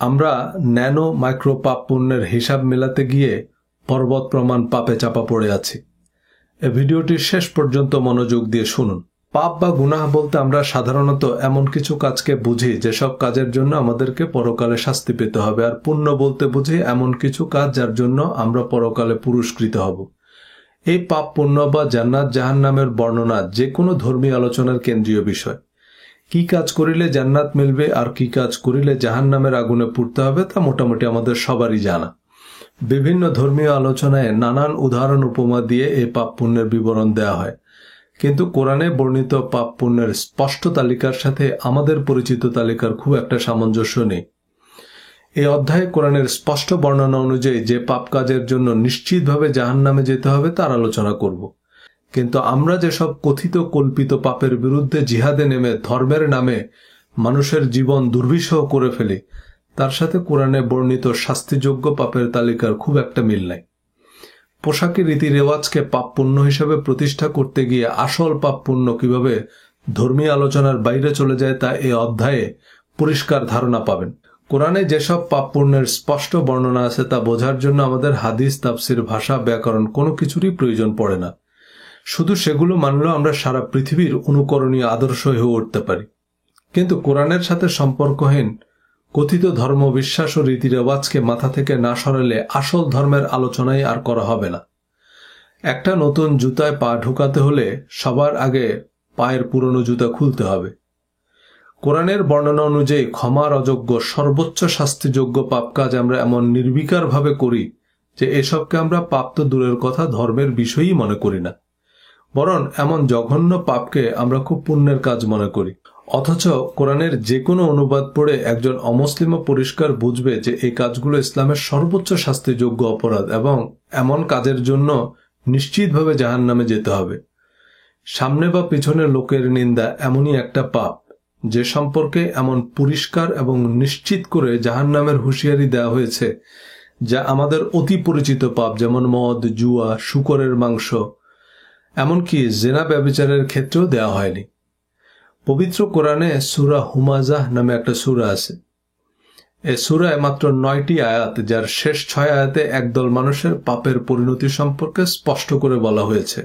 আমরা nano micro পাপ পুণ্যের হিসাব মেলাতে গিয়ে পর্বত প্রমাণ পাপে চাপা পড়ে আছি। এই ভিডিওটি শেষ পর্যন্ত মনোযোগ দিয়ে শুনুন। পাপ বা গুনাহ বলতে আমরা সাধারণত এমন কিছু কাজকে বুঝি যেসব কাজের জন্য আমাদেরকে পরকালে শাস্তি পেতে হবে, আর পুণ্য বলতে বুঝি এমন কিছু কাজ যার জন্য আমরা পরকালে পুরস্কৃত হব। এই পাপ পুণ্য বা জান্নাত জাহান্নামের বর্ণনা যে কোনো ধর্মীয় আলোচনার কেন্দ্রীয় বিষয়। কি কাজ করিলে জান্নাত মিলবে আর কি কাজ করিলে জাহান্নামের আগুনে পুড়তে হবে তা মোটামুটি আমাদের সবারই জানা। বিভিন্ন ধর্মীয় আলোচনায় নানান উদাহরণ উপমা দিয়ে এই পাপ পুণ্যের বিবরণ দেওয়া হয়, কিন্তু কোরআনে বর্ণিত পাপ পুণ্যের স্পষ্ট তালিকার সাথে আমাদের পরিচিত তালিকার খুব একটা সামঞ্জস্য নেই। এই অধ্যায়ে কোরআনের স্পষ্ট বর্ণনা অনুযায়ী যে পাপ কাজের জন্য নিশ্চিতভাবে জাহান্নামে যেতে হবে তার আলোচনা করব। কিন্তু আমরা যেসব কথিত কল্পিত পাপের বিরুদ্ধে জিহাদে নেমে ধর্মের নামে মানুষের জীবন দুর্বিষহ করে ফেলি, তার সাথে কোরআনে বর্ণিত শাস্তিযোগ্য পাপের তালিকার খুব একটা মিল নাই। পোশাকি রীতি রেওয়াজকে পাপ পুণ্য হিসেবে প্রতিষ্ঠা করতে গিয়ে আসল পাপ পুণ্য কিভাবে ধর্মীয় আলোচনার বাইরে চলে যায় তা এই অধ্যায়ে পরিষ্কার ধারণা পাবেন। কোরআনে যেসব পাপ পুণ্যের স্পষ্ট বর্ণনা আছে তা বোঝার জন্য আমাদের হাদিস, তাফসির, ভাষা, ব্যাকরণ কোনো কিছুরই প্রয়োজন পড়ে না। শুধু সেগুলো মানলেও আমরা সারা পৃথিবীর অনুকরণীয় আদর্শ হয়ে উঠতে পারি। কিন্তু কোরআনের সাথে সম্পর্কহীন কথিত ধর্ম বিশ্বাস ও রীতি রেওয়াজকে মাথা থেকে না সরালে আসল ধর্মের আলোচনাই আর করা হবে না। একটা নতুন জুতায় পা ঢুকাতে হলে সবার আগে পায়ের পুরনো জুতা খুলতে হবে। কোরআনের বর্ণনা অনুযায়ী ক্ষমার অযোগ্য সর্বোচ্চ শাস্তিযোগ্য পাপ কাজ আমরা এমন নির্বিকারভাবে করি যে এসবকে আমরা পাপ তো দূরের কথা ধর্মের বিষয়ই মনে করি না, বরং এমন জঘন্য পাপকে আমরা খুব পুণ্যের কাজ মনে করি। অথচ কোরআনের যে কোনো অনুবাদ পড়ে একজন অমুসলিমও পরিষ্কার বুঝবে যে এই কাজগুলো ইসলামের সর্বোচ্চ শাস্তিযোগ্য অপরাধ এবং এমন কাজের জন্য নিশ্চিতভাবে জাহান্নামে যেতে হবে। সামনে বা পিছনে লোকের নিন্দা এমনই একটা পাপ যে সম্পর্কে এমন পরিষ্কার এবং নিশ্চিত করে জাহান্নামের হুঁশিয়ারি দেওয়া হয়েছে, যা আমাদের অতি পরিচিত পাপ, যেমন মদ, জুয়া, শূকরের মাংস, এমনকি জিনা ব্যভিচারের ক্ষেত্রেও দেওয়া হয়নি। পবিত্র কোরআনে সূরা হুমাজাহ নামে একটা সূরা আছে। এই সূরায় মাত্র 9টি আয়াত, যার শেষ 6 আয়াতে একদল মানুষের পাপের পরিণতি সম্পর্কে স্পষ্ট করে বলা হয়েছে।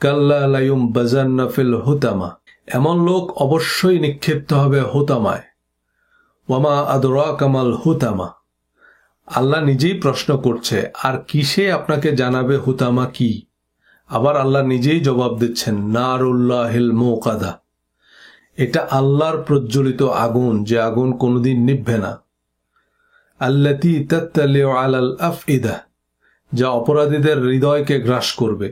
কাল্লা লায়ুমবাযান্না ফিল হুতামা, এমন লোক অবশ্যই নিক্ষিপ্ত হবে হুতামায়। ওয়ামা আদরাকা মাল হুতামা, আল্লাহ নিজেই প্রশ্ন করছে আর কিসে আপনাকে জানাবে হুতামা কি? আবার আল্লাহ নিজেই জবাব দিচ্ছেন, নারুল্লাহিল মুকাদা, এটা আল্লাহর প্রজ্বলিত আগুন, যে আগুন কোনোদিন নিভবে না। আল্লাতী তাত্তালিউ আলাল আফইদা, যা অপরাধীদের হৃদয়কে গ্রাস করবে।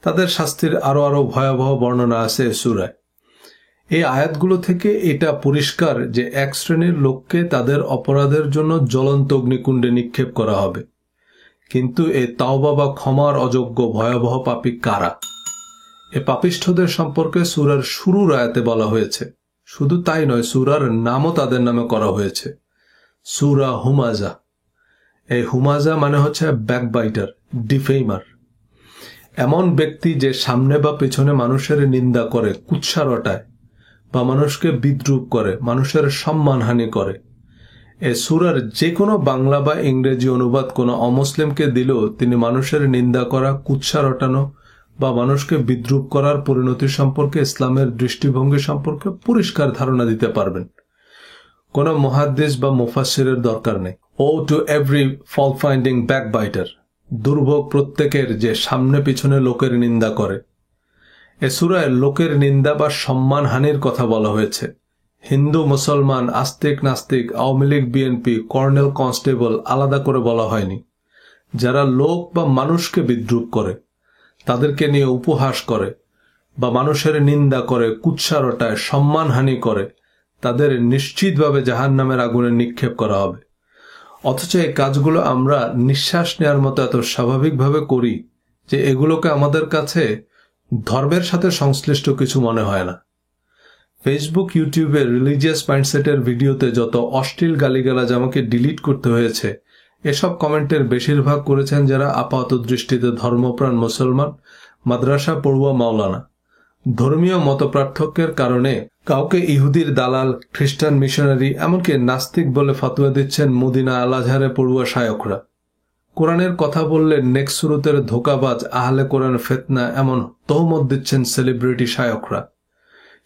তাদের শাস্তির আরো ভয়াবহ বর্ণনা আছে সূরায়। এই আয়াতগুলো থেকে এটা পরিষ্কার যে এক শ্রেণীর লোককে তাদের অপরাধের জন্য জ্বলন্ত অগ্নিকুণ্ডে নিক্ষেপ করা হবে। কিন্তু এই তাওবা বা ক্ষমার অযোগ্য ভয়াবহ পাপী কারা? এ পাপিষ্ঠদের সম্পর্কে সূরার শুরুর আয়াতে বলা হয়েছে। শুধু তাই নয়, সূরার নামও তাদের নামে করা হয়েছে, সূরা হুমাজা। এই হুমাজা মানে হচ্ছে ব্যাকবাইটার, ডিফেইমার। এমন ব্যক্তি যে সামনে বা পেছনে মানুষের নিন্দা করে, কুৎসা রটায় বা মানুষকে বিদ্রূপ করে, মানুষের সম্মানহানি করে। এ সূরার যে কোনো বাংলা বা ইংরেজি অনুবাদ কোনো অমুসলিমকে দিলেও তিনি মানুষের নিন্দা করা, কুৎসা রটানো বা মানুষকে বিদ্রূপ করার পরিণতি সম্পর্কে ইসলামের দৃষ্টিভঙ্গি সম্পর্কে পরিষ্কার ধারণা দিতে পারবেন। কোনো মুহাদ্দিস বা মুফাসসিরের দরকার নেই। ও টু এভরি ফল্ট ফাইন্ডিং ব্যাকবাইটার, দুর্ভোগ প্রত্যেকের যে সামনে পিছনে লোকের নিন্দা করে। এ সূরায় লোকের নিন্দা বা সম্মানহানির কথা বলা হয়েছে। হিন্দু, মুসলমান, আস্তিক, নাস্তিক, Awami League, BNP, colonel, constable আলাদা করে বলা হয়নি। যারা লোক বা মানুষকে বিদ্রূপ করে, তাদেরকে নিয়ে উপহাস করে বা মানুষের নিন্দা করে, কুৎসা রটায়, সম্মানহানি করে, তাদের নিশ্চিতভাবে জাহান্নামের আগুনে নিক্ষেপ করা হবে। অথচ এই কাজগুলো আমরা নিঃশ্বাস নেওয়ার মতো এত স্বাভাবিকভাবে করি যে এগুলোকে আমাদের কাছে ধর্মের সাথে সংশ্লিষ্ট কিছু মনে হয় না। ফেসবুক, ইউটিউবে রিলিজিয়াস মাইন্ডসেটের ভিডিওতে যত অশ্লীল গালিগালাজ আমাকে ডিলিট করতে হয়েছে, এসব কমেন্টের বেশিরভাগ করেছেন যারা আপাত দৃষ্টিতে ধর্মপ্রাণ মুসলমান, মাদ্রাসা পড়ুয়া মাওলানা ধর্মীয় মতপার্থক্যের কারণে কাউকে ইহুদির দালাল, খ্রিস্টান মিশনারি, এমনকি নাস্তিক বলে ফতোয়া দিচ্ছেন মদিনা আল আজহারে পড়ুয়া শায়করা। কোরআনের কথা বললে নেক্সট সুরতের ধোকাবাজ, আহলে কোরআন ফিতনা এমন তহমত দিচ্ছেন সেলিব্রিটি শায়করা।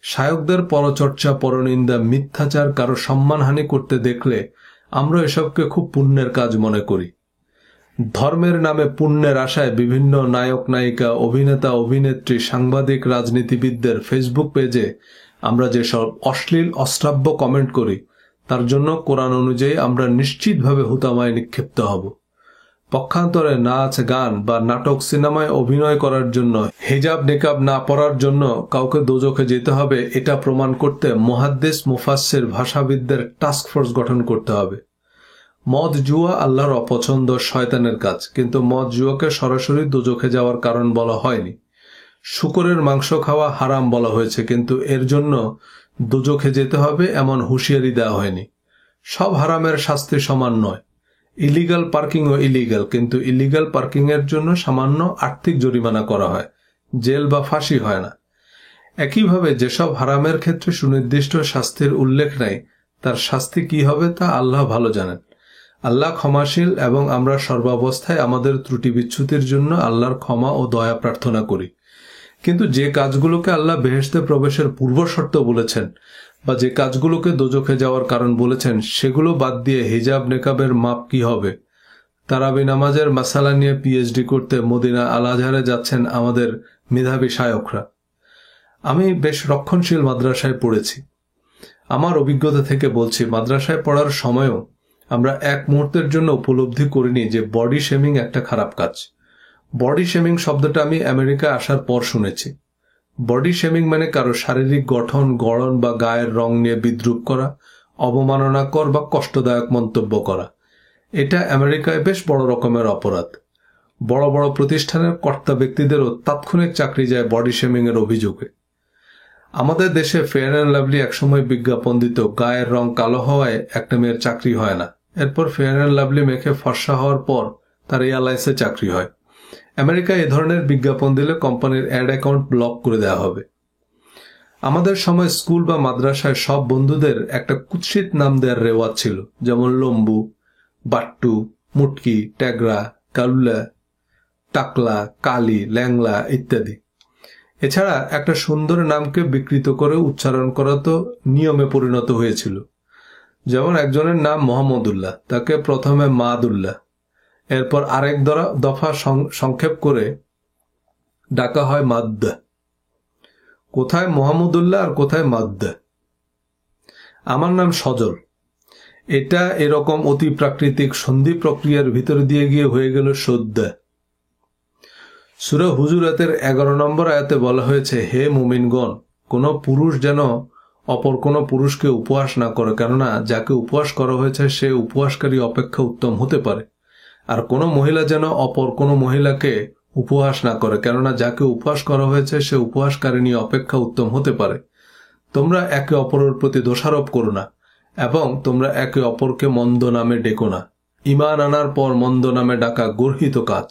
শায়কদের পরচর্চা, পরনিন্দা, মিথ্যাচার, কারো সম্মানহানি করতে দেখলে আমরা এসবকে খুব পুণ্যের কাজ মনে করি। ধর্মের নামে পুণ্যের আশায় বিভিন্ন নায়ক নায়িকা, অভিনেতা অভিনেত্রী, সাংবাদিক, রাজনীতিবিদদের ফেসবুক পেজে আমরা যেসব অশ্লীল অশ্রাব্য কমেন্ট করি, তার জন্য কোরআন অনুযায়ী আমরা নিশ্চিতভাবে হুতামায় নিক্ষিপ্ত হব। পক্ষান্তরে নাচ, গান বা নাটক, সিনেমায় অভিনয় করার জন্য, হিজাব নিকাব না পরার জন্য কাউকে দোজখে যেতে হবে, এটা প্রমাণ করতে মুহাদ্দিস, মুফাসসির, ভাষাবিদদের টাস্ক ফোর্স গঠন করতে হবে। মদ জুয়া আল্লাহর অপছন্দ, শয়তানের কাজ, কিন্তু মদ জুয়াকে সরাসরি দোজখে যাওয়ার কারণ বলা হয়নি। শূকরের মাংস খাওয়া হারাম বলা হয়েছে, কিন্তু এর জন্য দোজখে যেতে হবে এমন হুঁশিয়ারি দেওয়া হয়নি। সব হারামের শাস্তি সমান নয়। ইলিগাল পার্কিংও ইলিগাল, কিন্তু ইলিগাল পার্কিং এর জন্য সামান্য আর্থিক জরিমানা করা হয়, জেল বা ফাঁসি হয় না। একইভাবে যেসব হারামের ক্ষেত্রে সুনির্দিষ্ট শাস্তির উল্লেখ নেই, তার শাস্তি কি হবে তা আল্লাহ ভালো জানেন। আল্লাহ ক্ষমাশীল এবং আমরা সর্বাবস্থায় আমাদের ত্রুটি বিচ্যুতির জন্য আল্লাহর ক্ষমা ও দয়া প্রার্থনা করি। কিন্তু যে কাজগুলোকে আল্লাহ বেহেশতে প্রবেশের পূর্বশর্ত বলেছেন বা যে কাজগুলোকে দোজখে যাওয়ার কারণ বলেছেন, সেগুলো বাদ দিয়ে হিজাব নেকাবের মাপ কি হবে? তারাবি নামাজের মাসালা নিয়ে পিএইচডি করতে মদিনা আল আজহারে যাচ্ছেন আমাদের মেধাবী শায়করা। আমি বেশ রক্ষণশীল মাদ্রাসায় পড়েছি। আমার অভিজ্ঞতা থেকে বলছি, মাদ্রাসায় পড়ার সময়ও আমরা এক মুহূর্তের জন্য উপলব্ধি করিনি যে বডি শেমিং একটা খারাপ কাজ। বডি শেমিং শব্দটা আমি আমেরিকায় আসার পর শুনেছি। বডি শেমিং মানে কারো শারীরিক গঠন, গড়ন বা গায়ের রং নিয়ে বিদ্রূপ করা, অবমাননাকর বা কষ্টদায়ক মন্তব্য করা। এটা আমেরিকায় বেশ বড় রকমের অপরাধ। বড় বড় প্রতিষ্ঠানের কর্তা ব্যক্তিদেরও তাৎক্ষণিক চাকরি যায় বডি শেমিং এর অভিযোগে। আমাদের দেশে ফেয়ার অ্যান্ড লাভলি একসময় বিজ্ঞাপন দিত, গায়ের রং কালো হওয়ায় একটা মেয়ের চাকরি হয় না। এরপর ফেয়ার অ্যান্ড লাভলি মেখে ফর্সা হওয়ার পর তার এয়ারলাইন্সে চাকরি হয়। আমেরিকায় এ ধরনের বিজ্ঞাপন দিলে কোম্পানির অ্যাড অ্যাকাউন্ট ব্লক করে দেওয়া হবে। আমাদের সময় স্কুল বা মাদ্রাসায় সব বন্ধুদের একটা কুৎসিত নাম দেওয়ার রেওয়াজ ছিল, যেমন লম্বু, বাট্টু, মুটকি, ট্যাগরা, কালুলা, টাকলা, কালি, ল্যাংলা ইত্যাদি। এছাড়া একটা সুন্দর নামকে বিকৃত করে উচ্চারণ করা তো নিয়মে পরিণত হয়েছিল। যেমন একজনের নাম মোহাম্মদুল্লাহ, তাকে প্রথমে মাদুল্লাহ, এরপর আরেক দফা সংক্ষেপ করে ডাকা হয় মাদ্দা। কোথায় মোহাম্মদুল্লাহ আর কোথায় মাদ্দা? আমার নাম সজল। এটা এরকম অতি প্রাকৃতিক সন্ধি প্রক্রিয়ার ভিতরে দিয়ে গিয়ে হয়ে গেল সদ্যা। সূরা হুজুরাতের 11 নম্বর আয়াতে বলা হয়েছে, হে মুমিনগণ, কোন পুরুষ যেন অপর কোন পুরুষকে উপহাস না করে, কেননা যাকে উপহাস করা হয়েছে সে উপহাসকারী অপেক্ষা উত্তম হতে পারে। আর কোন মহিলা যেন অপর কোন মহিলাকে উপহাস না করে, কেননা যাকে উপহাস করা হয়েছে সে উপহাসকারিণী অপেক্ষা উত্তম হতে পারে। তোমরা একে অপরের প্রতি দোষারোপ করো না এবং তোমরা একে অপরকে মন্দ নামে ডেকো না। ঈমান আনার পর মন্দ নামে ডাকা গর্হিত কাজ।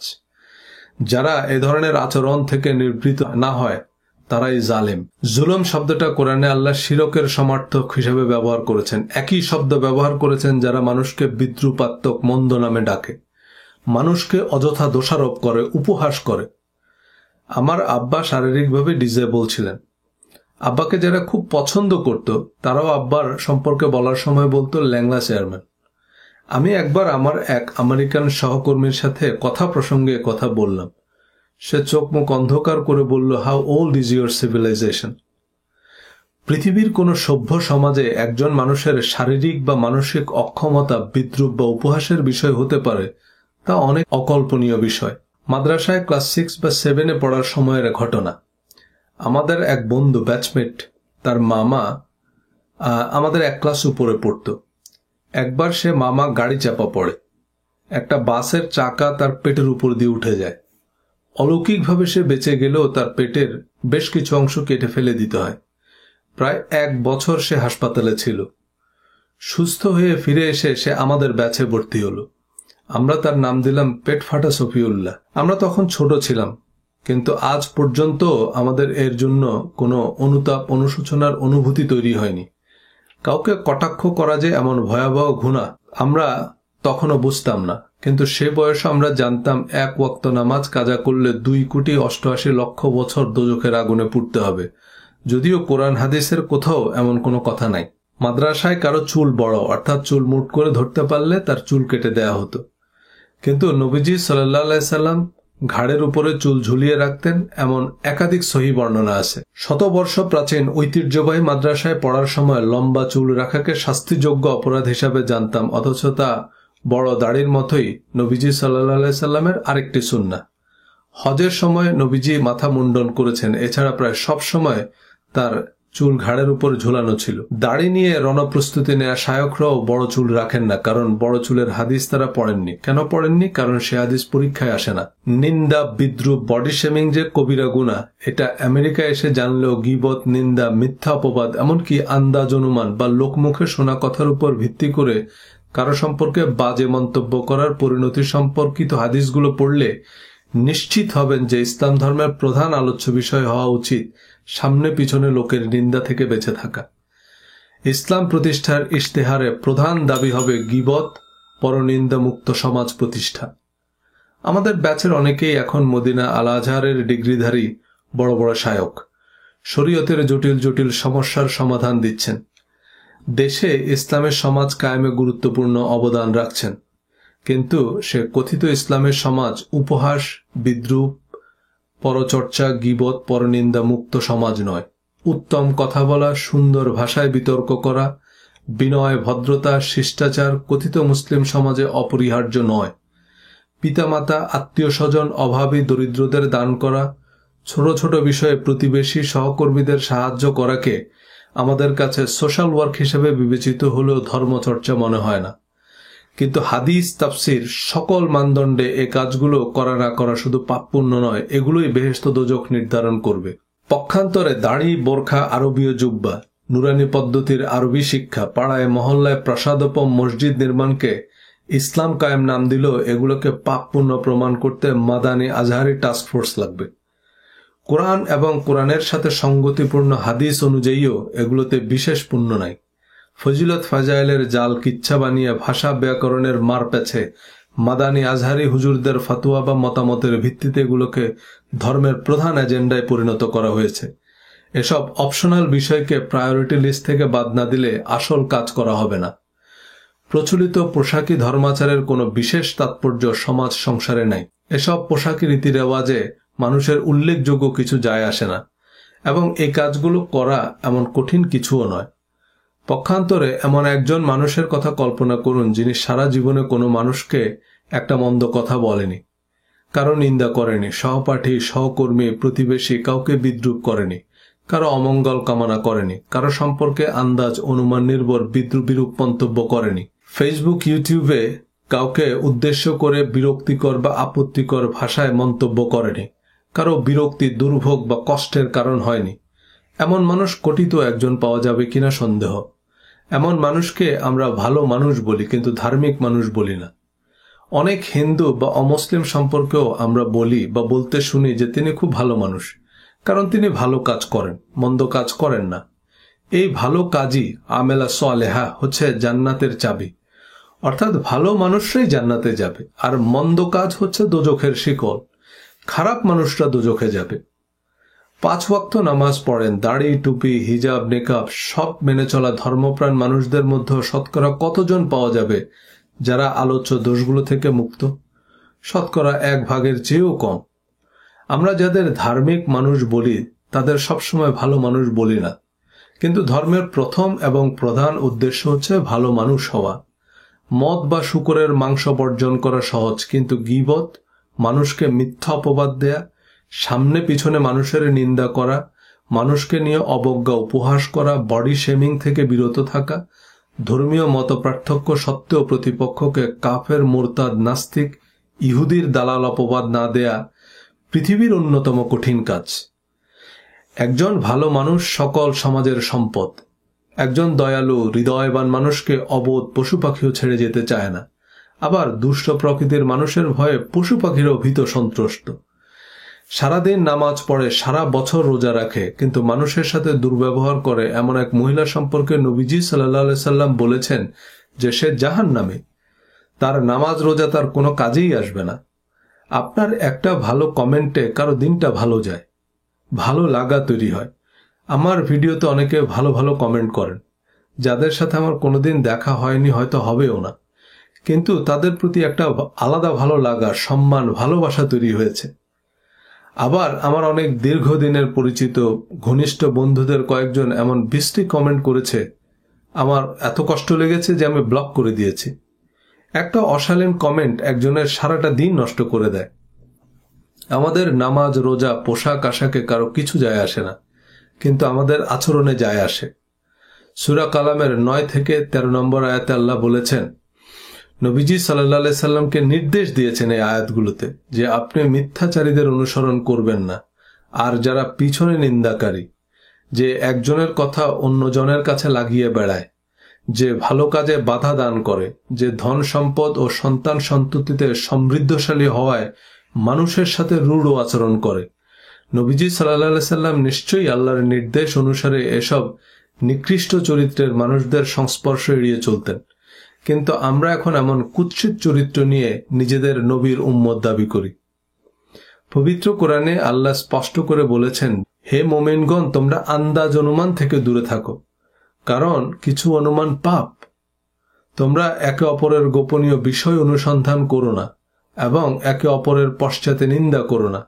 যারা এ ধরনের আচরণ থেকে নিবৃত্ত না হয় তারাই জালেম। জুলুম শব্দটা কোরআনে আল্লাহ শিরকের সমার্থক হিসেবে ব্যবহার করেছেন। একই শব্দ ব্যবহার করেছেন যারা মানুষকে বিদ্রুপাত্মক মন্দ নামে ডাকে, মানুষকে অযথা দোষারোপ করে, উপহাস করে। আমার আব্বা শারীরিকভাবে ডিসেবল ছিলেন। আব্বাকে যারা খুব পছন্দ করত তারাও আব্বার সম্পর্কে বলার সময় বলতো ল্যাংলা চেয়ারম্যান। আমি একবার আমার এক আমেরিকান সহকর্মীর সাথে কথা প্রসঙ্গে কথা বললাম। সে চোখ মুখ অন্ধকার করে বলল, how old is your civilisation? পৃথিবীর কোন সভ্য সমাজে একজন মানুষের শারীরিক বা মানসিক অক্ষমতা বিদ্রুপ বা উপহাসের বিষয় হতে পারে, তা অনেক অকল্পনীয় বিষয়। মাদ্রাসায় ক্লাস 6 বা 7-এ পড়ার সময়ের ঘটনা। আমাদের এক বন্ধু, ব্যাচমেট, তার মামা আমাদের এক ক্লাস উপরে পড়ত। একবার সে মামা গাড়ি চাপা পড়ে। একটা বাসের চাকা তার পেটের উপর দিয়ে উঠে যায়। অলৌকিকভাবে সে বেঁচে গেলেও তার পেটের বেশ কিছু অংশ কেটে ফেলে দিতে হয়। প্রায় 1 বছর সে হাসপাতালে ছিল। সুস্থ হয়ে ফিরে এসে সে আমাদের ব্যাচে ভর্তি হলো। আমরা তার নাম দিলাম পেট ফাটা সফিউল্লাহ। আমরা তখন ছোট ছিলাম, কিন্তু আজ পর্যন্ত আমাদের এর জন্য কোনো অনুতাপ অনুশোচনার অনুভূতি তৈরি হয়নি। কাউকে কটাক্ষ করা যে এমন ভয়াবহ গুনাহ আমরা তখনও বুঝতাম না, কিন্তু সে বয়সে আমরা জানতাম এক ওয়াক্ত নামাজ কাজা করলে 2,88,00,000 বছর দোজখের আগুনে পুড়তে হবে। যদিও কোরআন হাদিসের কোথাও এমন কোনো কথা নাই। মাদ্রাসায় কারো চুল বড় অর্থাৎ চুল মুট করে ধরতে পারলে তার চুল কেটে দেয়া হতো, কিন্তু নবীজি সাল্লাল্লাহু আলাইহি সাল্লাম ঘাড়ের উপরে চুল ঝুলিয়ে রাখতেন এমন একাধিক সহিহ বর্ণনা আছে। শতবর্ষ প্রাচীন ঐতিহ্যবাহী মাদ্রাসায় পড়ার সময় লম্বা চুল রাখাকে শাস্তিযোগ্য অপরাধ হিসাবে জানতাম, অথচ তা বড় দাড়ির মতোই নবীজি সাল্লাল্লাহু আলাইহি সাল্লামের আরেকটি সুন্নাহ। হজের সময় নবীজি মাথা মুন্ডন করেছেন, এছাড়া প্রায় সব সময় তার চুল ঘাড়ের উপর ঝুলানো ছিল। দাড়ি নিয়ে রণপ্রস্তুতি নেওয়া শায়করাও বড় চুল রাখেন না, কারণ বড় চুলের হাদিস তারা পড়েননি। কেন পড়েননি? কারণ সে হাদিস পরীক্ষায় আসে না। নিন্দা, বিদ্রুপ, বডি শেমিং যে কবিরা গুনাহ, এটা আমেরিকায় এসে জানলেও গীবত, নিন্দা, মিথ্যা অপবাদ, এমনকি আন্দাজ অনুমান বা লোকমুখে শোনা কথার উপর ভিত্তি করে কারো সম্পর্কে বাজে মন্তব্য করার পরিণতি সম্পর্কিত হাদিসগুলো পড়লে নিশ্চিত হবেন যে ইসলাম ধর্মের প্রধান আলোচ্য বিষয় হওয়া উচিত সামনে পিছনে লোকের নিন্দা থেকে বেঁচে থাকা। ইসলাম প্রতিষ্ঠার ইশতেহারে প্রধান দাবি হবে গীবত, পরনিন্দা মুক্ত সমাজ প্রতিষ্ঠা। আমাদের ব্যাচের অনেকেই এখন মদিনা আল আজহারের ডিগ্রিধারী বড় বড় শায়ক, শরীয়তের জটিল জটিল সমস্যার সমাধান দিচ্ছেন, দেশে ইসলামের সমাজ কায়েমে গুরুত্বপূর্ণ অবদান রাখছেন। কিন্তু সে কথিত ইসলামের সমাজ উপহাস, বিদ্রুপ, পরচর্চা, গীবত, পরনিন্দা মুক্ত সমাজ নয়। উত্তম কথা বলা, সুন্দর ভাষায় বিতর্ক করা, বিনয়, ভদ্রতা, শিষ্টাচার কথিত মুসলিম সমাজে অপরিহার্য নয়। পিতামাতা, আত্মীয় স্বজন, অভাবী দরিদ্রদের দান করা, ছোট ছোট বিষয়ে প্রতিবেশী সহকর্মীদের সাহায্য করাকে আমাদের কাছে সোশ্যাল ওয়ার্ক হিসেবে বিবেচিত হলেও ধর্মচর্চা মনে হয় না। কিন্তু হাদিস, তাফসির সকল মানদণ্ডে এ কাজগুলো করা না করা শুধু পাপ পুণ্য নয়, এগুলোই বেহেশত দোজখ নির্ধারণ করবে। পক্ষান্তরে দাড়ি, বোরখা, আরবীয় জুব্বা, নুরানি পদ্ধতির আরবি শিক্ষা, পাড়ায় মহল্লায় প্রাসাদোপম মসজিদ নির্মাণকে ইসলাম কায়েম নাম দিলেও এগুলোকে পাপ পুণ্য প্রমাণ করতে মাদানী আজহারি টাস্ক ফোর্স লাগবে। কোরআন এবং কোরআনের সাথে সঙ্গতিপূর্ণ হাদিস অনুযায়ীও এগুলোতে বিশেষ পুণ্য নাই। ফজিলত ফাজাইলের জাল কিচ্ছা বানিয়ে ভাষা ব্যাকরণের মার পেছে মাদানী আজহারি হুজুরদের ফতোয়া বা মতামতের ভিত্তিতে এগুলোকে ধর্মের প্রধান এজেন্ডায় পরিণত করা হয়েছে। এসব অপশনাল বিষয়কে প্রায়োরিটি লিস্ট থেকে বাদ না দিলে আসল কাজ করা হবে না। প্রচলিত পোশাকি ধর্মাচারের কোনো বিশেষ তাৎপর্য সমাজ সংসারে নাই। এসব পোশাকি রীতি রেওয়াজে মানুষের উল্লেখযোগ্য কিছু যায় আসে না, এবং এই কাজগুলো করা এমন কঠিন কিছুও নয়। পক্ষান্তরে এমন একজন মানুষের কথা কল্পনা করুন যিনি সারা জীবনে কোনো মানুষকে একটা মন্দ কথা বলেনি, কারো নিন্দা করেনি, সহপাঠী, সহকর্মী, প্রতিবেশী কাউকে বিদ্রুপ করেনি, কারো অমঙ্গল কামনা করেনি, কারো সম্পর্কে আন্দাজ অনুমান নির্ভর বিরূপ মন্তব্য করেনি, ফেসবুক, ইউটিউবে কাউকে উদ্দেশ্য করে বিরক্তিকর বা আপত্তিকর ভাষায় মন্তব্য করেনি, কারো বিরক্তি, দুর্ভোগ বা কষ্টের কারণ হয়নি। এমন মানুষ কোটিত একজন পাওয়া যাবে কিনা সন্দেহ। এমন মানুষকে আমরা ভালো মানুষ বলি, কিন্তু ধার্মিক মানুষ বলি না। অনেক হিন্দু বা অমুসলিম সম্পর্কেও আমরা বলি বা বলতে শুনি যে তিনি খুব ভালো মানুষ, কারণ তিনি ভালো কাজ করেন, মন্দ কাজ করেন না। এই ভালো কাজই আমেলা সালেহা হচ্ছে জান্নাতের চাবি, অর্থাৎ ভালো মানুষরাই জান্নাতে যাবে, আর মন্দ কাজ হচ্ছে দোজখের শিকল। খারাপ মানুষরা দোজখে যাবে। 5 ওয়াক্ত নামাজ পড়েন, দাড়ি, টুপি, হিজাব, নেকাব সব মেনে চলা ধর্মপ্রাণ মানুষদের মধ্যে শতকরা কতজন পাওয়া যাবে যারা আলোচ্য দোষগুলো থেকে মুক্ত? শতকরা 1/1 চেয়েও কম। আমরা যাদের ধার্মিক মানুষ বলি তাদের সবসময় ভালো মানুষ বলি না, কিন্তু ধর্মের প্রথম এবং প্রধান উদ্দেশ্য হচ্ছে ভালো মানুষ হওয়া। মদ বা শূকরের মাংস বর্জন করা সহজ, কিন্তু গীবত, মানুষকে মিথ্যা অপবাদ দেয়া, সামনে পিছনে মানুষের নিন্দা করা, মানুষকে নিয়ে অবজ্ঞা উপহাস করা, বডি শেমিং থেকে বিরত থাকা, ধর্মীয় মতপার্থক্য সত্ত্বেও প্রতিপক্ষকে কাফের, মুরতাদ, নাস্তিক, ইহুদির দালাল অপবাদ না দেয়া পৃথিবীর অন্যতম কঠিন কাজ। একজন ভালো মানুষ সকল সমাজের সম্পদ। একজন দয়ালু, হৃদয়বান মানুষকে অবোধ পশু পাখিও ছেড়ে যেতে চায় না। আবার দুষ্ট প্রকৃতির মানুষের ভয়ে পশু পাখিরও ভীত সন্ত্রস্ত। সারাদিন নামাজ পড়ে, সারা বছর রোজা রাখে, কিন্তু মানুষের সাথে দুর্ব্যবহার করে এমন এক মহিলা সম্পর্কে নবীজি সাল্লাল্লাহু আলাইহি সাল্লাম বলেছেন যে সে জাহান্নামী। তার নামাজ রোজা তার কোনো কাজেই আসবে না। আপনার একটা ভালো কমেন্টে কারো দিনটা ভালো যায়, ভালো লাগা তৈরি হয়। আমার ভিডিওতে অনেকে ভালো ভালো কমেন্ট করেন, যাদের সাথে আমার কোনোদিন দেখা হয়নি, হয়তো হবেও না, কিন্তু তাদের প্রতি একটা আলাদা ভালো লাগা, সম্মান, ভালোবাসা তৈরি হয়েছে। আবার আমার অনেক দীর্ঘদিনের পরিচিত ঘনিষ্ঠ বন্ধুদের কয়েকজন এমন বিশ্রী কমেন্ট করেছে, আমার এত কষ্ট লেগেছে যে আমি ব্লক করে দিয়েছি। একটা অশালীন কমেন্ট একজনের সারাটা দিন নষ্ট করে দেয়। আমাদের নামাজ রোজা পোশাক আশাকে কারো কিছু যায় আসে না, কিন্তু আমাদের আচরণে যায় আসে। সূরা কালামের 9 থেকে 13 নম্বর আয়াতে আল্লাহ বলেছেন, নবীজি সাল্লাল্লাহু আলাইহি সাল্লামকে নির্দেশ দিয়েছেন এই আয়াতগুলোতে যে আপনি মিথ্যাচারীদের অনুসরণ করবেন না, আর যারা পিছনে নিন্দাকারী, যে একজনের কথা অন্যজনের কাছে লাগিয়ে বেড়ায়, যে ভালো কাজে বাধা দান করে, যে ধন সম্পদ ও সন্তান সন্ততিতে সমৃদ্ধশালী হওয়ায় মানুষের সাথে রূঢ় আচরণ করে। নবীজি সাল্লাল্লাহু আলাইহি সাল্লাম নিশ্চয়ই আল্লাহর নির্দেশ অনুসারে এসব নিকৃষ্ট চরিত্রের মানুষদের সংস্পর্শ এড়িয়ে চলতেন, কিন্তু আমরা এখন এমন কুৎসিত চরিত্র নিয়ে নিজেদের নবীর উম্মত দাবি করি। পবিত্র কোরআনে আল্লাহ স্পষ্ট করে বলেছেন, হে মুমিনগণ, তোমরা আন্দাজ অনুমান থেকে দূরে থাকো, কারণ কিছু অনুমান পাপ। তোমরা একে অপরের গোপনীয় বিষয় অনুসন্ধান করো না এবং একে অপরের পশ্চাতে নিন্দা করো না।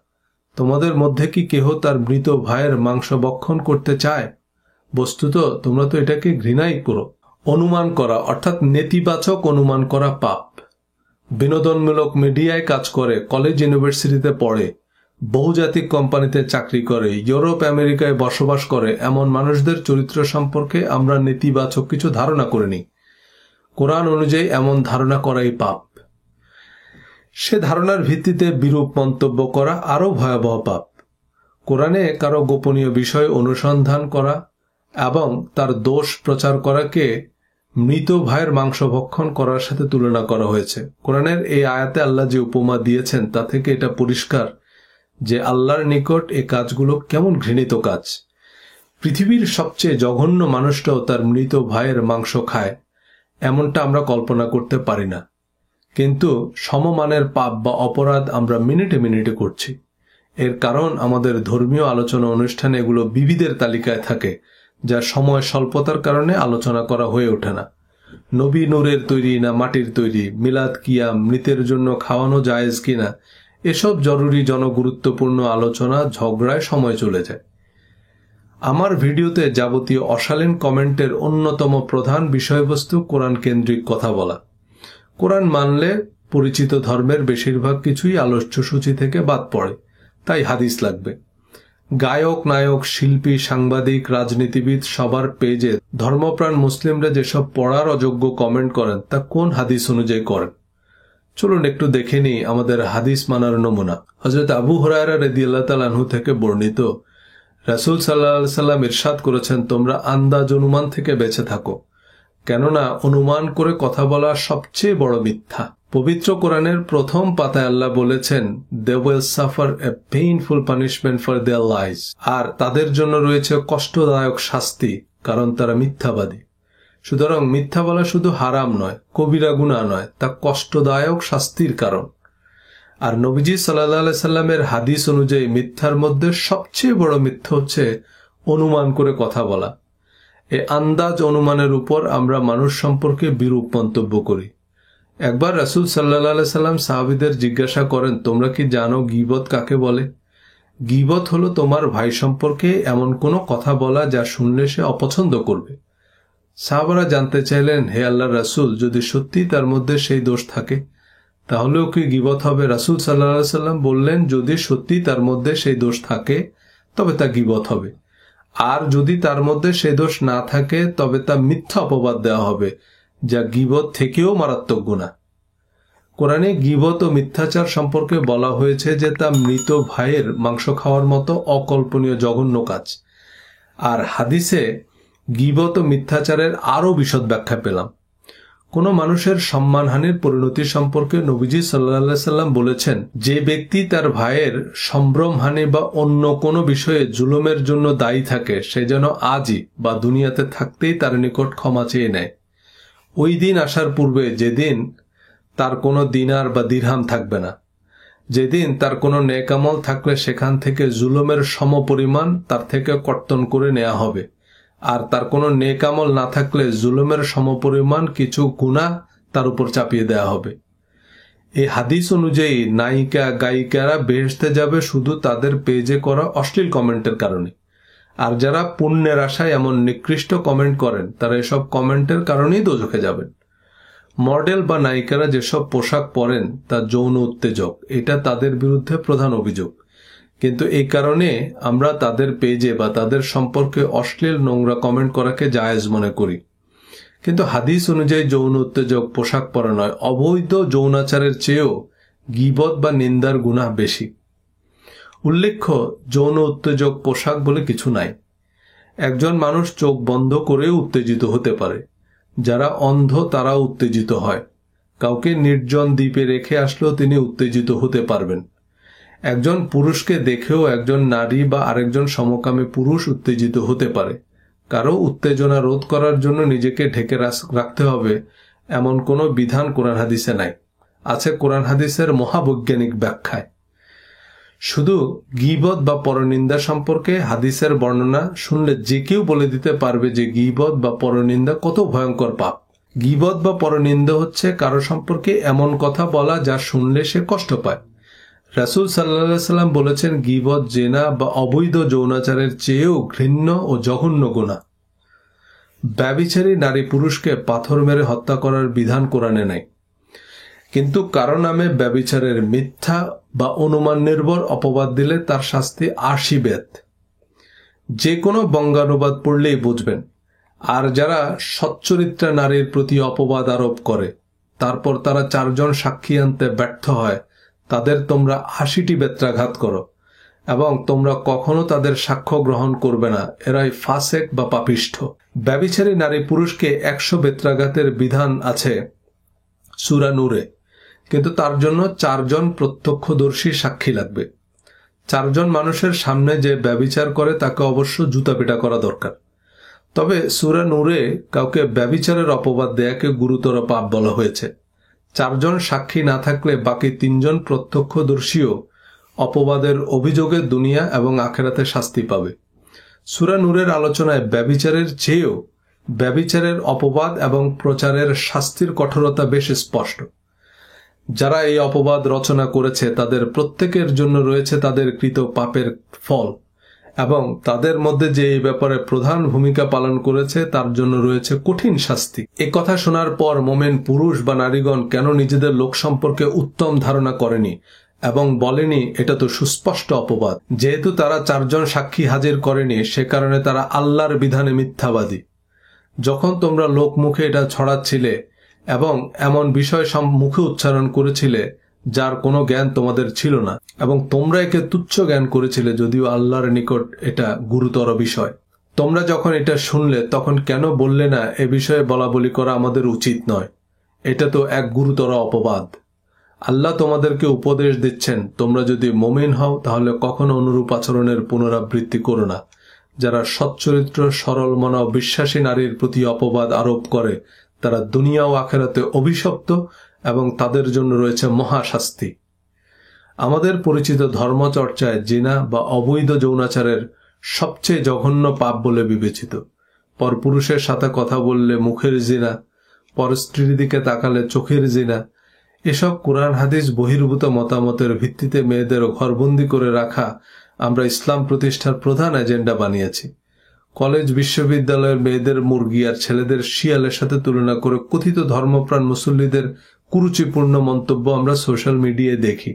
তোমাদের মধ্যে কি কেহ তার মৃত ভাইয়ের মাংস ভক্ষণ করতে চায়? বস্তুত তোমরা তো এটাকে ঘৃণাই করো। অনুমান করা অর্থাৎ নেতিবাচক অনুমান করা পাপ। বিনোদনমূলক মিডিয়ায় কাজ করে, কলেজ ইউনিভার্সিটিতে পড়ে, বহুজাতিক কোম্পানিতে চাকরি করে, ইউরোপ আমেরিকায় বসবাস করে এমন মানুষদের চরিত্র সম্পর্কে আমরা নেতিবাচক কিছু ধারণা করে নিই। কোরআন অনুযায়ী এমন ধারণা করাই পাপ। সে ধারণার ভিত্তিতে বিরূপ মন্তব্য করা আরো ভয়াবহ পাপ। কোরআনে কারো গোপনীয় বিষয় অনুসন্ধান করা এবং তার দোষ প্রচার করাকে মৃত ভাইয়ের মাংস ভক্ষণ করার সাথে তুলনা করা হয়েছে। কোরআনের এই আয়াতে আল্লাহ যে উপমা দিয়েছেন তা থেকে এটা পরিষ্কার যে আল্লাহর নিকট এই কাজগুলো কেমন ঘৃণিত কাজ। পৃথিবীর সবচেয়ে জঘন্য মানুষটাও তার মৃত ভাইয়ের মাংস খায়, এমনটা আমরা কল্পনা করতে পারি না, কিন্তু সমমানের পাপ বা অপরাধ আমরা মিনিটে মিনিটে করছি। এর কারণ আমাদের ধর্মীয় আলোচনা অনুষ্ঠানে এগুলো বিবিধের তালিকায় থাকে, যা সময় স্বল্পতার কারণে আলোচনা করা হয়ে ওঠে না। নবী নূরের তৈরি না মাটির তৈরি, মিলাদ কিয়াম, মৃতের জন্য খাওয়ানো জায়েজ কিনা, এসব জরুরি জনগুরুত্বপূর্ণ আলোচনা ঝগড়ায় সময় চলে যায়। আমার ভিডিওতে যাবতীয় অশালীন কমেন্টের অন্যতম প্রধান বিষয়বস্তু কোরআন কেন্দ্রিক কথা বলা। কোরআন মানলে পরিচিত ধর্মের বেশিরভাগ কিছুই আলোচ্যসূচি থেকে বাদ পড়ে, তাই হাদিস লাগবে। গায়ক, নায়ক, শিল্পী, সাংবাদিক, রাজনীতিবিদ সবার পেজে ধর্মপ্রাণ মুসলিমরা যেসব পড়ার অযোগ্য কমেন্ট করেন তা কোন হাদিস অনুযায়ী করেন? চলুন একটু দেখে নিই আমাদের হাদিস মানার নমুনা। হযরত আবু হুরায়রা রাদিয়াল্লাহু তাআলা আনহু থেকে বর্ণিত, রাসূল সাল্লাল্লাহু আলাইহি সাল্লাম ইরশাদ করেছেন, তোমরা আন্দাজ অনুমান থেকে বেঁচে থাকো, কেননা অনুমান করে কথা বলা সবচেয়ে বড় মিথ্যা। পবিত্র কোরআনের প্রথম পাতায় আল্লাহ বলেছেন, they will suffer a painful punishment for their lies, আর তাদের জন্য রয়েছে কষ্টদায়ক শাস্তি, কারণ তারা মিথ্যাবাদী। সুতরাং মিথ্যা বলা শুধু হারাম নয়, কবিরা গুনাহ নয়, তা কষ্টদায়ক শাস্তির কারণ। আর নবীজি সাল্লাল্লাহু আলাইহি সাল্লামের হাদিস অনুযায়ী মিথ্যার মধ্যে সবচেয়ে বড় মিথ্যা হচ্ছে অনুমান করে কথা বলা। এই আন্দাজ অনুমানের উপর আমরা মানুষ সম্পর্কে বিরূপ মন্তব্য করি। একবার রাসূল সাল্লাল্লাহু আলাইহি সাল্লাম সাহাবীদের জিজ্ঞাসা করেন, তোমরা কি জানো গীবত কাকে বলে? গীবত হলো তোমার ভাই সম্পর্কে এমন কোনো কথা বলা যা শুনলে সে অপছন্দ করবে। সাহাবারা জানতে চাইলেন, হে আল্লাহর রাসূল, যদি সত্যি তার মধ্যে সেই দোষ থাকে তাহলেও কি গীবত হবে? রাসূল সাল্লাল্লাহু আলাইহি সাল্লাম বললেন, যদি সত্যি তার মধ্যে সেই দোষ থাকে তবে তা গীবত হবে, আর যদি তার মধ্যে সেই দোষ না থাকে তবে তা মিথ্যা অপবাদ দেওয়া হবে, যা গীবত থেকেও মারাত্মক গুনাহ। কোরআনে গীবত ও মিথ্যাচার সম্পর্কে বলা হয়েছে যে তা মৃত ভাইয়ের মাংস খাওয়ার মতো অকল্পনীয় জঘন্য কাজ। আর হাদিসে গীবত ও মিথ্যাচারের আরও বিশদ ব্যাখ্যা পেলাম। কোনো মানুষের সম্মানহানির পরিণতি সম্পর্কে নবীজি সাল্লাল্লাহু আলাইহি সাল্লাম বলেছেন, যে ব্যক্তি তার ভাইয়ের সম্ভ্রমহানি বা অন্য কোনো বিষয়ে জুলুমের জন্য দায়ী থাকে, সে যেন আজই বা দুনিয়াতে থাকতেই তার নিকট ক্ষমা চেয়ে নেয়। ওই দিন আসার পূর্বে, যেদিন তার কোনো দিনার বা দিরহাম থাকবে না, যেদিন তার কোনো নেক আমল থাকলে সেখান থেকে জুলুমের সমপরিমাণ তার থেকে কর্তন করে নেওয়া হবে, আর তার কোনো নেক আমল না থাকলে জুলুমের সমপরিমাণ কিছু গুনাহ তার উপর চাপিয়ে দেওয়া হবে। এই হাদিস অনুযায়ী নায়িকা গায়িকারা বেহেশতে যাবে শুধু তাদের পেজে করা অশ্লীল কমেন্টের কারণে, আর যারা পুণ্যের আশায় এমন নিকৃষ্ট কমেন্ট করেন তারা এসব কমেন্টের কারণেই দোজখে যাবেন। মডেল বা নায়িকারা যেসব পোশাক পরেন তা যৌন উত্তেজক, এটা তাদের বিরুদ্ধে প্রধান অভিযোগ। কিন্তু এই কারণে আমরা তাদের পেজে বা তাদের সম্পর্কে অশ্লীল নোংরা কমেন্ট করাকে জায়েজ মনে করি। কিন্তু হাদিস অনুযায়ী যৌন উত্তেজক পোশাক পরা নয়, অবৈধ যৌনাচারের চেয়েও গীবত বা নিন্দার গুনাহ বেশি। উল্লেখ্য, যৌন উত্তেজক পোশাক বলে কিছু নাই। একজন মানুষ চোখ বন্ধ করেও উত্তেজিত হতে পারে। যারা অন্ধ তারা উত্তেজিত হয়। কাউকে নির্জন দ্বীপে রেখে আসলেও তিনি উত্তেজিত হতে পারবেন। একজন পুরুষকে দেখেও একজন নারী বা আরেকজন সমকামী পুরুষ উত্তেজিত হতে পারে। কারো উত্তেজনা রোধ করার জন্য নিজেকে ঢেকে রাখতে হবে এমন কোনো বিধান কোরআন হাদিসে নাই। আছে কোরআন হাদিসের মহাবৈজ্ঞানিক ব্যাখ্যায়। শুধু গীবত বা পরনিন্দা সম্পর্কে হাদিসের বর্ণনা শুনলে যে কেউ বলে দিতে পারবে যে গীবত বা পরনিন্দা কত ভয়ঙ্কর পাপ। গীবত বা পরনিন্দা হচ্ছে কারো সম্পর্কে এমন কথা বলা যা শুনলে সে কষ্ট পায়। রাসূল সাল্লাল্লাহু আলাইহি সাল্লাম বলেছেন, গীবত জেনা বা অবৈধ যৌনাচারের চেয়েও ঘৃণ্য ও জঘন্য গুনাহ। ব্যভিচারী নারী পুরুষকে পাথর মেরে হত্যা করার বিধান কোরআনে নাই। কিন্তু কারো নামে ব্যভিচারের মিথ্যা বা অনুমান নির্ভর অপবাদ দিলে তার শাস্তি ৮০ বেত। যে কোনো বঙ্গানুবাদ পড়লেই বুঝবেন। আর যারা সচ্চরিত্রা নারীর প্রতি অপবাদ আরোপ করে তারপর তারা ৪ জন সাক্ষী আনতে ব্যর্থ হয়, তাদের তোমরা ৮০টি বেত্রাঘাত করো এবং তোমরা কখনো তাদের সাক্ষ্য গ্রহণ করবে না। এরাই ফাসেক বা পাপিষ্ঠ। ব্যভিচারী নারী পুরুষকে ১০০ বেত্রাঘাতের বিধান আছে সূরা নূরে, কিন্তু তার জন্য ৪ জন প্রত্যক্ষদর্শী সাক্ষী লাগবে। ৪ জন মানুষের সামনে যে ব্যভিচার করে তাকে অবশ্য জুতাপিটা করা দরকার। তবে সূরা নূরে কাউকে ব্যভিচারের অপবাদ দেয়াকে গুরুতর পাপ বলা হয়েছে। ৪ জন সাক্ষী না থাকলে বাকি ৩ জন প্রত্যক্ষদর্শীও অপবাদের অভিযোগে দুনিয়া এবং আখেরাতে শাস্তি পাবে। সূরা নূরের আলোচনায় ব্যভিচারের চেয়েও ব্যভিচারের অপবাদ এবং প্রচারের শাস্তির কঠোরতা বেশ স্পষ্ট। যারা এই অপবাদ রচনা করেছে তাদের প্রত্যেকের জন্য রয়েছে তাদের কৃত পাপের ফল, এবং তাদের মধ্যে যে এই ব্যাপারে প্রধান ভূমিকা পালন করেছে তার জন্য রয়েছে কঠিন শাস্তি। এ কথা শোনার পর মোমেন পুরুষ বা নারীগণ কেন নিজেদের লোক সম্পর্কে উত্তম ধারণা করেনি এবং বলেনি এটা তো সুস্পষ্ট অপবাদ? যেহেতু তারা ৪ জন সাক্ষী হাজির করেনি, সে কারণে তারা আল্লাহর বিধানে মিথ্যাবাদী। যখন তোমরা লোক মুখে এটা ছড়াচ্ছিলে এবং এমন বিষয় মুখে উচ্চারণ করেছিলে যার কোনো জ্ঞান তোমাদের ছিল না, এবং তোমরা একে তুচ্ছ জ্ঞান করেছিলে, যদিও আল্লাহর নিকট এটা গুরুতর বিষয়। তোমরা যখন এটা শুনলে তখন কেন বললে না এ বিষয়ে বলাবলি করা আমাদের উচিত নয়? এটা তো এক গুরুতর অপবাদ। আল্লাহ তোমাদেরকে উপদেশ দিচ্ছেন, তোমরা যদি মুমিন হও তাহলে কখনো অনুরূপ আচরণের পুনরাবৃত্তি করো না। যারা সচ্চরিত্র সরল মনা বিশ্বাসী নারীর প্রতি অপবাদ আরোপ করে তারা দুনিয়া ও আখেরাতে অভিশপ্ত এবং তাদের জন্য রয়েছে মহাশাস্তি। আমাদের পরিচিত ধর্মচর্চায় জিনা বা অবৈধ যৌনাচারের সবচেয়ে জঘন্য পাপ বলে বিবেচিত। পরপুরুষের সাথে কথা বললে মুখের জিনা, পর স্ত্রীর দিকে তাকালে চোখের জিনা, এসব কোরআন হাদিস বহির্ভূত মতামতের ভিত্তিতে মেয়েদের ঘরবন্দি করে রাখা আমরা ইসলাম প্রতিষ্ঠার প্রধান এজেন্ডা বানিয়েছি। কলেজ বিশ্ববিদ্যালয়ের মেয়েদের মুরগি আর ছেলেদের শিয়ালের সাথে তুলনা করে কথিত ধর্মপ্রাণ মুসল্লিদের কুরুচিপূর্ণ মন্তব্য আমরা সোশ্যাল মিডিয়ায় দেখি।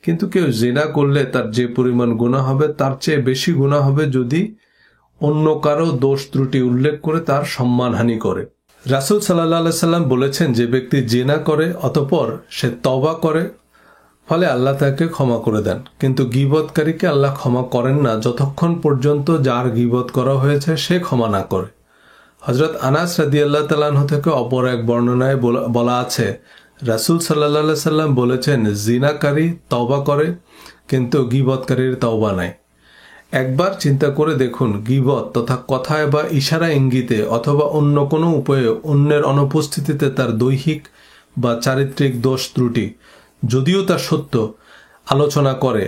কিন্তু কেউ জিনা করলে তার যে পরিমাণ গুনাহ হবে তার চেয়ে বেশি গুনাহ হবে যদি অন্য কারো দোষ ত্রুটি উল্লেখ করে তার সম্মানহানি করে। রাসূল সাল্লাল্লাহু আলাইহি সাল্লাম বলেছেন, যে ব্যক্তি জিনা করে অতঃপর সে তওবা করে ফলে আল্লাহ তাকে ক্ষমা করে দেন, কিন্তু গীবতকারীকে আল্লাহ ক্ষমা করেন না যতক্ষণ পর্যন্ত যার গীবত করা হয়েছে সে ক্ষমা না করে। হযরত আনাস রাদিয়াল্লাহু তাআলা আনহু থেকে অপর এক বর্ণনায় বলা আছে, রাসূল সাল্লাল্লাহু আলাইহি সাল্লাম বলেছেন, জিনাকারী তওবা করে কিন্তু গীবতকারীর তওবা নাই। একবার চিন্তা করে দেখুন, গীবত তথা কথায় বা ইশারা ইঙ্গিতে অথবা অন্য কোনো উপায়ে অন্যের অনুপস্থিতিতে তার দৈহিক বা চারিত্রিক দোষ ত্রুটি, যদিও তা সত্য, আলোচনা করে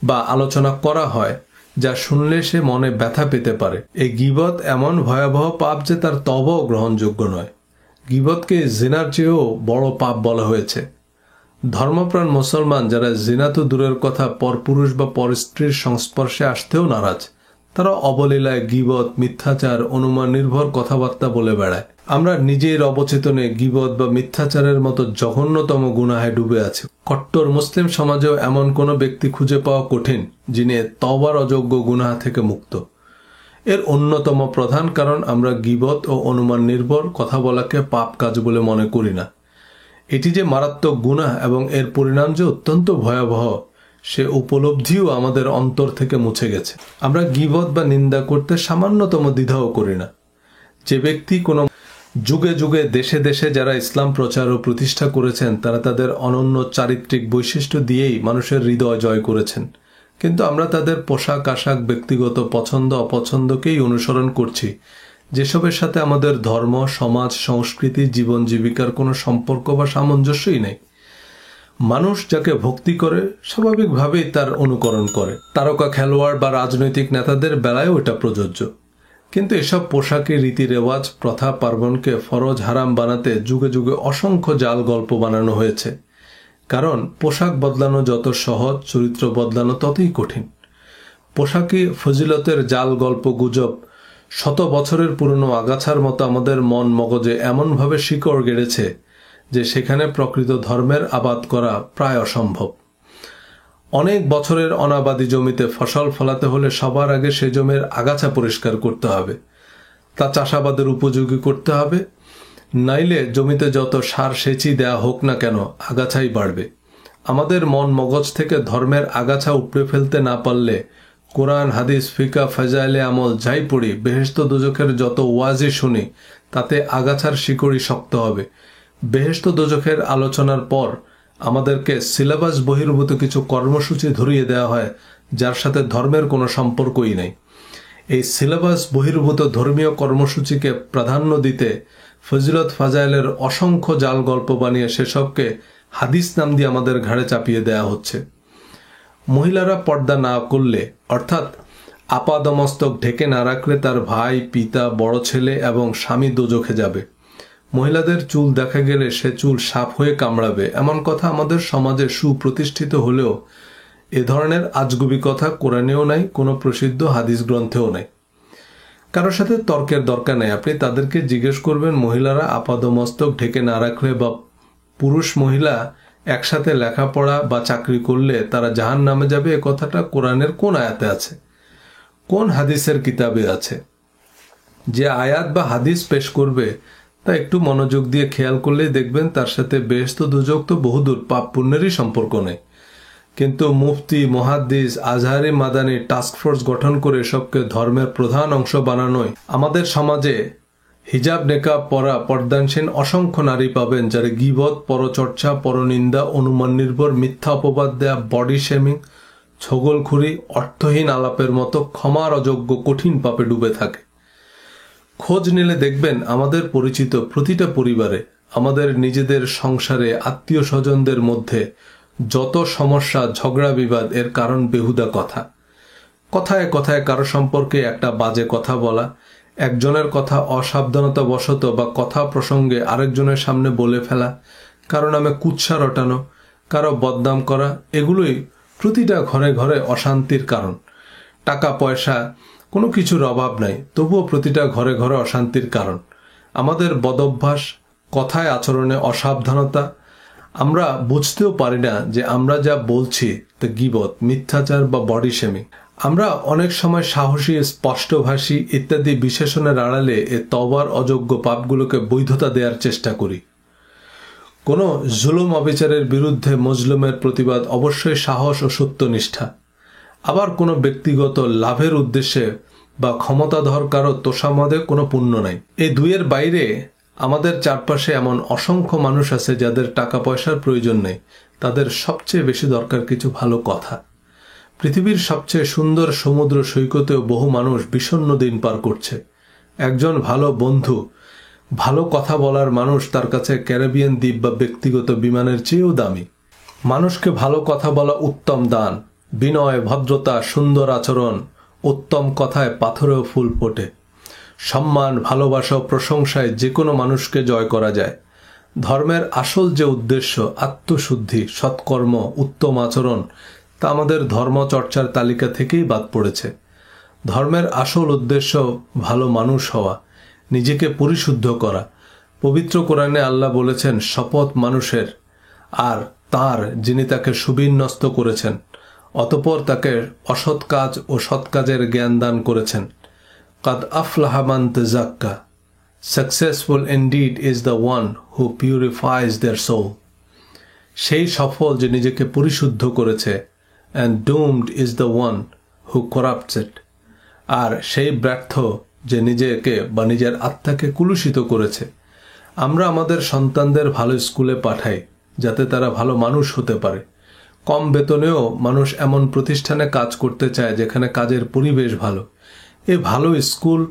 বা আলোচনা করা হয়, যা শুনলে সে মনে ব্যথা পেতে পারে। এই গীবত এমন ভয়াবহ পাপ যে তার তওবাও গ্রহণযোগ্য নয়। গীবতকে জিনার চেয়েও বড় পাপ বলা হয়েছে। ধর্মপ্রাণ মুসলমান যারা জিনা তো দূরের কথা, পরপুরুষ বা পরস্ত্রীর সংস্পর্শে আসতেও নারাজ, তারা অবলীলায় গীবত, মিথ্যাচার, অনুমান নির্ভর কথাবার্তা বলে বেড়ায়। আমরা নিজের অবচেতনে গীবত বা মিথ্যাচারের মতো জঘন্যতম গুনাহে ডুবে আছি। কট্টর মুসলিম সমাজেও এমন কোনো ব্যক্তি খুঁজে পাওয়া কঠিন যিনি তওবার অযোগ্য গুনাহ থেকে মুক্ত। এর অন্যতম প্রধান কারণ আমরা গীবত ও অনুমান নির্ভর কথা বলাকে পাপ কাজ বলে মনে করি না। এটি যে মারাত্মক গুনাহ এবং এর পরিণাম যে অত্যন্ত ভয়াবহ, সে উপলব্ধিও আমাদের অন্তর থেকে মুছে গেছে। আমরা গীবত বা নিন্দা করতে সামান্যতম দ্বিধাও করি না। যে ব্যক্তি কোনো যুগে যুগে দেশে দেশে যারা ইসলাম প্রচার ও প্রতিষ্ঠা করেছেন, তারা তাদের অনন্য চারিত্রিক বৈশিষ্ট্য দিয়েই মানুষের হৃদয় জয় করেছেন, কিন্তু আমরা তাদের পোশাক আশাক, ব্যক্তিগত পছন্দ অপছন্দকেই অনুসরণ করছি, যেসবের সাথে আমাদের ধর্ম, সমাজ, সংস্কৃতি, জীবন জীবিকার কোনো সম্পর্ক বা সামঞ্জস্যই নেই। মানুষ যাকে ভক্তি করে স্বাভাবিকভাবেই তার অনুকরণ করে। তারকা খেলোয়াড় বা রাজনৈতিক নেতাদের বেলায়ও এটা প্রযোজ্য। কিন্তু এসব পোশাকি, রীতি রেওয়াজ, প্রথা, পার্বণকে ফরজ হারাম বানাতে যুগে যুগে অসংখ্য জাল গল্প বানানো হয়েছে। কারণ পোশাক বদলানো যত সহজ, চরিত্র বদলানো ততই কঠিন। পোশাকি ফজিলতের জাল গল্প গুজব শত বছরের পুরনো আগাছার মতো আমাদের মন মগজে এমনভাবে শিকড় গেড়েছে যে সেখানে প্রকৃত ধর্মের আবাদ করা প্রায় অসম্ভব। অনেক বছরের অনাবাদি জমিতে ফসল ফলাতে হলে সবার আগে সে জমির আগাছা পরিষ্কার করতে হবে, তা চাষাবাদের উপযোগী করতে হবে, নাইলে জমিতে যত সার সেচই দেয়া হোক না কেন আগাছাই বাড়বে। আমাদের মন মগজ থেকে ধর্মের আগাছা উপড়ে ফেলতে না পারলে কোরআন, হাদিস, ফিকা, ফাজাইলে আমল যাই পড়ি, বেহেশত দোজখের যত ওয়াজি শুনি, তাতে আগাছার শিকড়ই শক্ত হবে। বেহেশত দোজখের আলোচনার পর আমাদেরকে সিলেবাস বহির্ভূত কিছু কর্মসূচি ধরিয়ে দেওয়া হয়, যার সাথে ধর্মের কোনো সম্পর্কই নেই। এই সিলেবাস বহির্ভূত ধর্মীয় কর্মসূচিকে প্রাধান্য দিতে ফজিলত ফাজাইলের অসংখ্য জাল গল্প বানিয়ে সেসবকে হাদিস নাম দিয়ে আমাদের ঘাড়ে চাপিয়ে দেয়া হচ্ছে। মহিলারা পর্দা না করলে, অর্থাৎ আপাদমস্তক ঢেকে না রাখলে তার ভাই, পিতা, বড় ছেলে এবং স্বামী দোজখে যাবে। মহিলাদের চুল দেখা গেলে সে চুল সাপ হয়ে কামড়াবে, এমন কথা আমাদের সমাজে সুপ্রতিষ্ঠিত হলেও এ ধরনের আজগুবি কথা কোরআনেও নাই, কোনো প্রসিদ্ধ হাদিস গ্রন্থেও নাই। কারোর সাথে তর্কের দরকার নেই। আপনি তাদেরকে জিজ্ঞেস করবেন, মহিলারা আপাদমস্তক ঢেকে না রাখলে বা পুরুষ মহিলা একসাথে লেখাপড়া বা চাকরি করলে তারা জাহান্নামে যাবে, এ কথাটা কোরআনের কোন আয়াতে আছে, কোন হাদিসের কিতাবে আছে? যে আয়াত বা হাদিস পেশ করবে তা একটু মনোযোগ দিয়ে খেয়াল করলেই দেখবেন তার সাথে বেহেশত দোজখ তো বহুদূর পাপ পুণ্যেরই সম্পর্ক নেই। কিন্তু মুফতি, মুহাদ্দিস, আজহারি, মাদানি টাস্কফোর্স গঠন করে এসবকে ধর্মের প্রধান অংশ বানানোয় আমাদের সমাজে হিজাব নেকাব পরা পর্দানসীন অসংখ্য নারী পাবেন যারা গীবত, পরচর্চা, পরনিন্দা, অনুমান নির্ভর, মিথ্যা অপবাদ দেয়া, বডি শেমিং, ছগলখুরি, অর্থহীন আলাপের মতো ক্ষমার অযোগ্য কঠিন পাপে ডুবে থাকে। খোঁজ নিলে দেখবেন আমাদের পরিচিত প্রতিটা পরিবারে, আমাদের নিজেদের সংসারে, আত্মীয় স্বজনদের মধ্যে যত সমস্যা, ঝগড়া, বিবাদ, এর কারণ বেহুদা কথা। কথায় কথায় কারো সম্পর্কে একটা বাজে কথা বলা, একজনের কথা অসাবধানতা বশত বা কথা প্রসঙ্গে আরেকজনের সামনে বলে ফেলা, কারো নামে কুৎসা রটানো, কারো বদনাম করা, এগুলোই প্রতিটা ঘরে ঘরে অশান্তির কারণ। টাকা পয়সা কোনো কিছুর অভাব নাই, তবুও প্রতিটা ঘরে ঘরে অশান্তির কারণ। আমাদের বদভ্যাস, কথায় আচরণে অসাবধানতা, আমরা বুঝতেও পারি না যে আমরা যা বলছি তা গীবত, মিথ্যাচার বা বডি শেমিং। আমরা অনেক সময় সাহসী, স্পষ্টভাষী ইত্যাদি বিশেষণের আড়ালে এ তওবার অযোগ্য পাপগুলোকে বৈধতা দেওয়ার চেষ্টা করি। কোনো জুলুম অবিচারের বিরুদ্ধে মজলুমের প্রতিবাদ অবশ্যই সাহস ও সত্যনিষ্ঠা। আবার কোনো ব্যক্তিগত লাভের উদ্দেশ্যে বা ক্ষমতাধর কারো তোষামদে কোনো পুণ্য নাই। এই দুইয়ের বাইরে আমাদের চারপাশে এমন অসংখ্য মানুষ আছে যাদের টাকা পয়সার প্রয়োজন নেই, তাদের সবচেয়ে বেশি দরকার কিছু ভালো কথা। পৃথিবীর সবচেয়ে সুন্দর সমুদ্র সৈকতেও বহু মানুষ বিষণ্ণ দিন পার করছে। একজন ভালো বন্ধু, ভালো কথা বলার মানুষ তার কাছে ক্যারিবিয়ান দ্বীপ বা ব্যক্তিগত বিমানের চেয়েও দামি। মানুষকে ভালো কথা বলা উত্তম দান। বিনয়, ভদ্রতা, সুন্দর আচরণ, উত্তম কথায় পাথরেও ফুল ফোটে। সম্মান, ভালোবাসা ও প্রশংসায় যে কোনো মানুষকে জয় করা যায়। ধর্মের আসল যে উদ্দেশ্য, আত্মশুদ্ধি, সৎকর্ম, উত্তম আচরণ, তা আমাদের ধর্মচর্চার তালিকা থেকেই বাদ পড়েছে। ধর্মের আসল উদ্দেশ্য ভালো মানুষ হওয়া, নিজেকে পরিশুদ্ধ করা। পবিত্র কোরআনে আল্লাহ বলেছেন, শপথ মানুষের আর তার যিনি তাকে সুবিন্যস্ত করেছেন, অতঃপর তাকে অসৎ কাজ ও সৎ কাজের জ্ঞান দান করেছেন। কাদ আফলাহা মান তাযাক্কা, successful indeed is the one who purifies their soul. সেই সফল যে নিজেকে পরিশুদ্ধ করেছে, and doomed is the one who corrupts it. আর সেই ব্যর্থ যে নিজেকে বা নিজের আত্মাকে কুলুষিত করেছে। আমরা আমাদের সন্তানদের ভালো স্কুলে পাঠাই যাতে তারা ভালো মানুষ হতে পারে। কম বেতনেও মানুষ এমন প্রতিষ্ঠানে কাজ করতে চায় যেখানে কাজের পরিবেশ ভালো। এই ভালো স্কুল,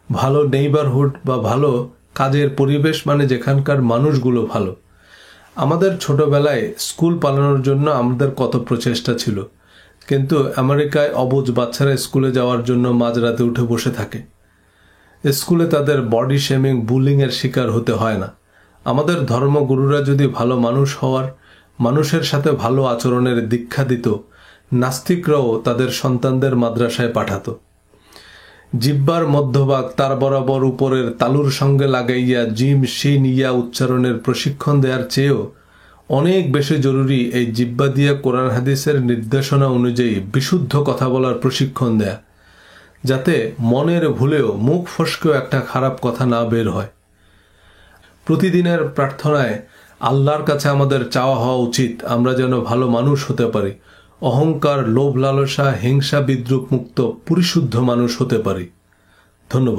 ভালো নেইবারহুড বা ভালো কাজের পরিবেশ মানে যেখানকার মানুষগুলো ভালো। আমাদের ছোটবেলায় স্কুল পালানোর জন্য আমাদের কত প্রচেষ্টা ছিল, কিন্তু আমেরিকায় অবুঝ বাচ্চারা স্কুলে যাওয়ার জন্য মাঝরাতে উঠে বসে থাকে। স্কুলে তাদের বডি শেমিং, বুলিংয়ের শিকার হতে হয় না। আমাদের ধর্মগুরুরা যদি ভালো মানুষ হওয়ার, মানুষের সাথে ভালো আচরণের দীক্ষা দিত, নাস্তিকরাও তাদের সন্তানদের মাদ্রাসায় পাঠাতো। জিহ্বার মধ্যভাগ তার বরাবর উপরের তালুর সঙ্গে লাগাইয়া জিম শিন ইয়া উচ্চারণের প্রশিক্ষণ দেওয়ার চেয়েও অনেক বেশি জরুরি এই জিহ্বা দিয়ে কোরআন হাদিসের নির্দেশনা অনুযায়ী বিশুদ্ধ কথা বলার প্রশিক্ষণ দেয়া, যাতে মনের ভুলেও, মুখ ফসকেও একটা খারাপ কথা না বের হয়। প্রতিদিনের প্রার্থনায় আল্লাহর কাছে আমাদের চাওয়া হওয়া উচিত আমরা যেন ভালো মানুষ হতে পারি, অহংকার, লোভ লালসা, হিংসা, বিদ্রুপ মুক্ত পরিশুদ্ধ মানুষ হতে পারি। ধন্যবাদ।